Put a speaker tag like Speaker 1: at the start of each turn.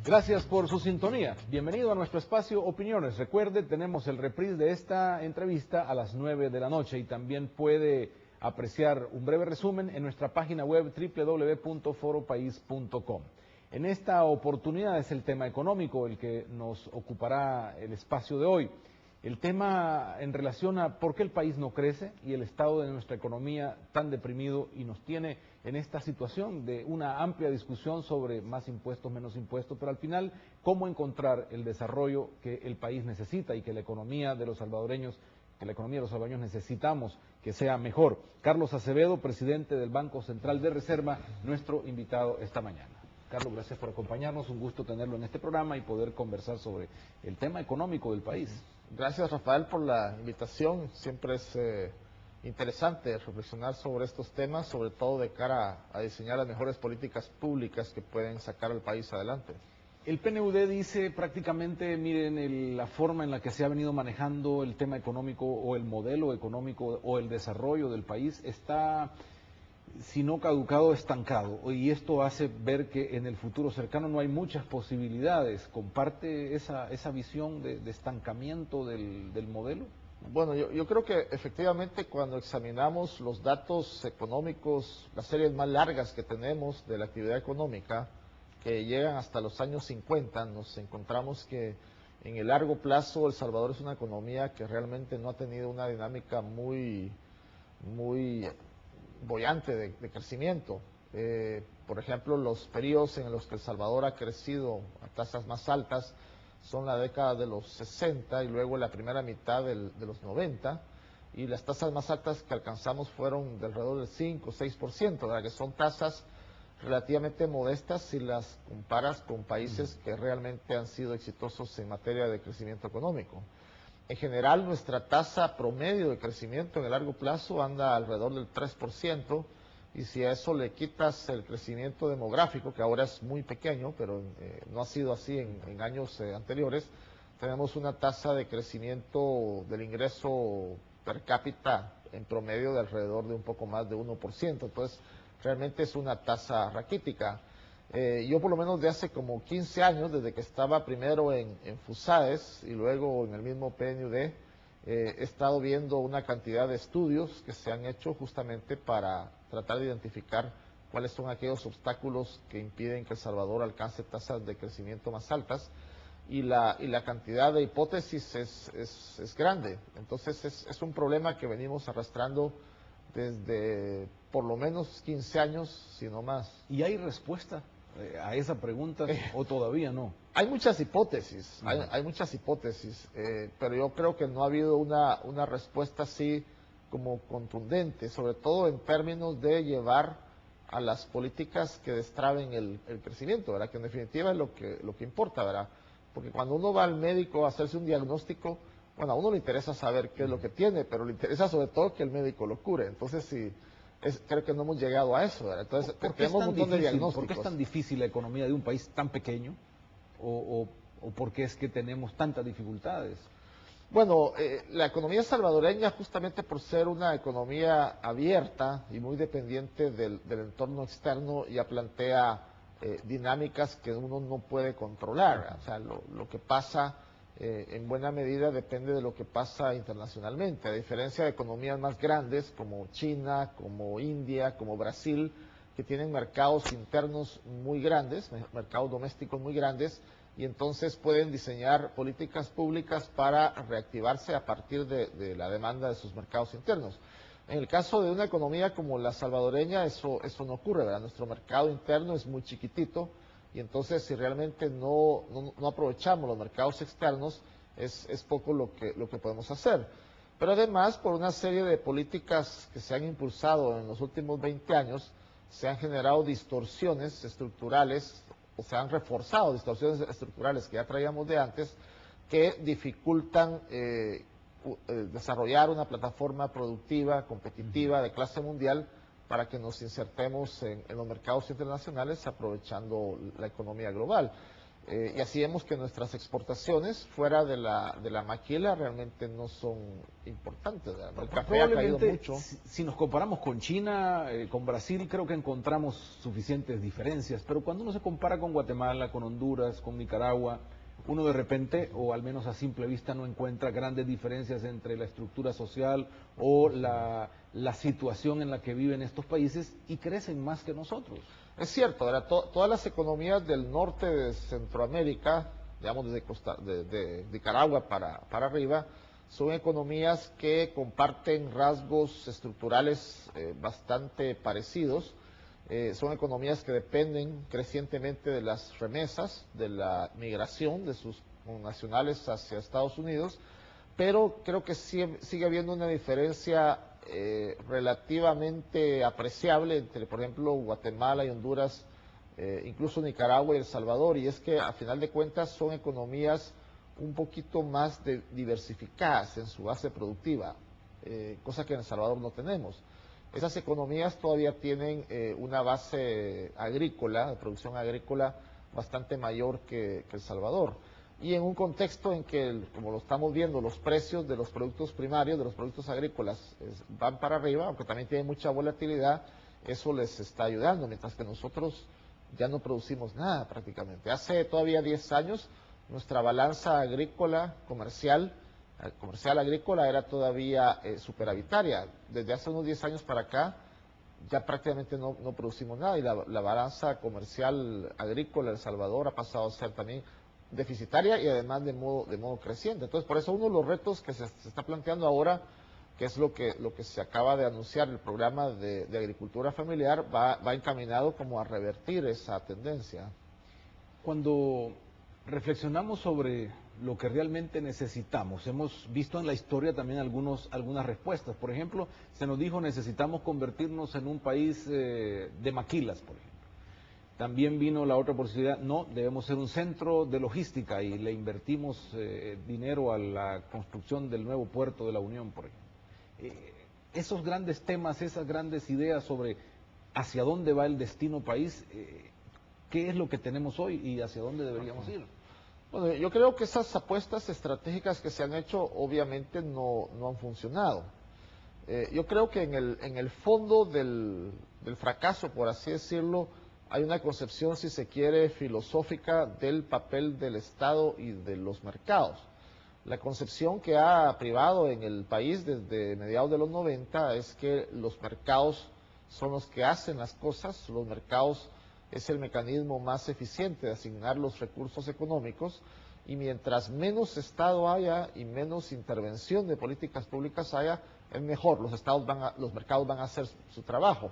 Speaker 1: Gracias por su sintonía. Bienvenido a nuestro espacio Opiniones. Recuerde, tenemos el reprise de esta entrevista a las 9 de la noche y también puede apreciar un breve resumen en nuestra página web www.foropaís.com. En esta oportunidad es el tema económico el que nos ocupará el espacio de hoy. El tema en relación a por qué el país no crece y el estado de nuestra economía tan deprimido y nos tiene en esta situación de una amplia discusión sobre más impuestos, menos impuestos, pero al final cómo encontrar el desarrollo que el país necesita y que la economía de los salvadoreños necesitamos que sea mejor. Carlos Acevedo, presidente del Banco Central de Reserva, nuestro invitado esta mañana. Carlos, gracias por acompañarnos, un gusto tenerlo en este programa y poder conversar sobre el tema económico del país.
Speaker 2: Gracias, Rafael, por la invitación. Siempre es interesante reflexionar sobre estos temas, sobre todo de cara a diseñar las mejores políticas públicas que pueden sacar al país adelante.
Speaker 1: El PNUD dice prácticamente, miren, la forma en la que se ha venido manejando el tema económico o el modelo económico o el desarrollo del país está, si no caducado, estancado. Y esto hace ver que en el futuro cercano no hay muchas posibilidades. ¿Comparte esa visión de estancamiento del modelo?
Speaker 2: Bueno, yo creo que efectivamente cuando examinamos los datos económicos, las series más largas que tenemos de la actividad económica, que llegan hasta los años 50, nos encontramos que en el largo plazo El Salvador es una economía que realmente no ha tenido una dinámica muy boyante de crecimiento. Por ejemplo, los periodos en los que El Salvador ha crecido a tasas más altas son la década de los 60 y luego la primera mitad de los 90, y las tasas más altas que alcanzamos fueron de alrededor del 5 o 6%, ¿verdad? Que son tasas relativamente modestas si las comparas con países que realmente han sido exitosos en materia de crecimiento económico. En general, nuestra tasa promedio de crecimiento en el largo plazo anda alrededor del 3%, y si a eso le quitas el crecimiento demográfico, que ahora es muy pequeño, pero no ha sido así en años anteriores, tenemos una tasa de crecimiento del ingreso per cápita en promedio de alrededor de un poco más de 1%, entonces realmente es una tasa raquítica. Yo por lo menos de hace como 15 años, desde que estaba primero en FUSAES y luego en el mismo PNUD, he estado viendo una cantidad de estudios que se han hecho justamente para tratar de identificar cuáles son aquellos obstáculos que impiden que El Salvador alcance tasas de crecimiento más altas, y la cantidad de hipótesis es grande. Entonces es un problema que venimos arrastrando desde por lo menos 15 años, si no más.
Speaker 1: ¿Y hay respuesta a esa pregunta o todavía no?
Speaker 2: Hay muchas hipótesis, hay muchas hipótesis, pero yo creo que no ha habido una respuesta así como contundente, sobre todo en términos de llevar a las políticas que destraben el crecimiento, ¿verdad? Que en definitiva es lo que importa, ¿verdad? Porque cuando uno va al médico a hacerse un diagnóstico, bueno, a uno le interesa saber qué es lo que tiene, pero le interesa sobre todo que el médico lo cure. Entonces, creo que no hemos llegado a eso, ¿verdad? Entonces, tenemos un montón de diagnósticos.
Speaker 1: ¿Por qué es tan difícil la economía de un país tan pequeño? ¿O por qué es que tenemos tantas dificultades?
Speaker 2: Bueno, la economía salvadoreña, justamente por ser una economía abierta y muy dependiente del entorno externo, ya plantea dinámicas que uno no puede controlar. O sea, lo que pasa en buena medida depende de lo que pasa internacionalmente. A diferencia de economías más grandes como China, como India, como Brasil, que tienen mercados internos muy grandes, mercados domésticos muy grandes, y entonces pueden diseñar políticas públicas para reactivarse a partir de la demanda de sus mercados internos. En el caso de una economía como la salvadoreña, eso no ocurre, ¿verdad? Nuestro mercado interno es muy chiquitito, y entonces si realmente no aprovechamos los mercados externos, es poco lo que podemos hacer. Pero además, por una serie de políticas que se han impulsado en los últimos 20 años, se han generado distorsiones estructurales, o se han reforzado distorsiones estructurales que ya traíamos de antes, que dificultan desarrollar una plataforma productiva, competitiva, de clase mundial, para que nos insertemos en los mercados internacionales aprovechando la economía global. Y así vemos que nuestras exportaciones fuera de la maquila realmente no son importantes. El café ha caído mucho.
Speaker 1: Si nos comparamos con China, con Brasil, creo que encontramos suficientes diferencias, pero cuando uno se compara con Guatemala, con Honduras, con Nicaragua, uno de repente, o al menos a simple vista, no encuentra grandes diferencias entre la estructura social o la situación en la que viven estos países, y crecen más que nosotros.
Speaker 2: Es cierto, ahora todas las economías del norte de Centroamérica, digamos de Nicaragua para arriba, son economías que comparten rasgos estructurales bastante parecidos. Son economías que dependen crecientemente de las remesas, de la migración de sus nacionales hacia Estados Unidos, pero creo que sigue habiendo una diferencia relativamente apreciable entre, por ejemplo, Guatemala y Honduras, incluso Nicaragua y El Salvador, y es que a final de cuentas son economías un poquito más diversificadas en su base productiva, cosa que en El Salvador no tenemos. Esas economías todavía tienen una base agrícola, de producción agrícola, bastante mayor que El Salvador. Y en un contexto en que, como lo estamos viendo, los precios de los productos primarios, de los productos agrícolas, van para arriba, aunque también tienen mucha volatilidad, eso les está ayudando, mientras que nosotros ya no producimos nada prácticamente. Hace todavía 10 años, nuestra balanza agrícola comercial agrícola era todavía superavitaria. Desde hace unos 10 años para acá, ya prácticamente no producimos nada, y la balanza comercial agrícola de El Salvador ha pasado a ser también deficitaria y además de modo creciente. Entonces, por eso uno de los retos que se está planteando ahora, que es lo que se acaba de anunciar, el programa de agricultura familiar, va encaminado como a revertir esa tendencia.
Speaker 1: Cuando reflexionamos sobre lo que realmente necesitamos, hemos visto en la historia también algunas respuestas. Por ejemplo, se nos dijo necesitamos convertirnos en un país de maquilas, por ejemplo. También vino la otra posibilidad, no, debemos ser un centro de logística y le invertimos dinero a la construcción del nuevo puerto de la Unión, por ejemplo. Esos grandes temas, esas grandes ideas sobre hacia dónde va el destino país, ¿qué es lo que tenemos hoy y hacia dónde deberíamos ir?
Speaker 2: Bueno, yo creo que esas apuestas estratégicas que se han hecho obviamente no han funcionado. Yo creo que en el fondo del fracaso, por así decirlo, hay una concepción, si se quiere, filosófica del papel del Estado y de los mercados. La concepción que ha privado en el país desde mediados de los 90 es que los mercados son los que hacen las cosas, los mercados es el mecanismo más eficiente de asignar los recursos económicos, y mientras menos Estado haya y menos intervención de políticas públicas haya, es mejor, los mercados van a hacer su trabajo.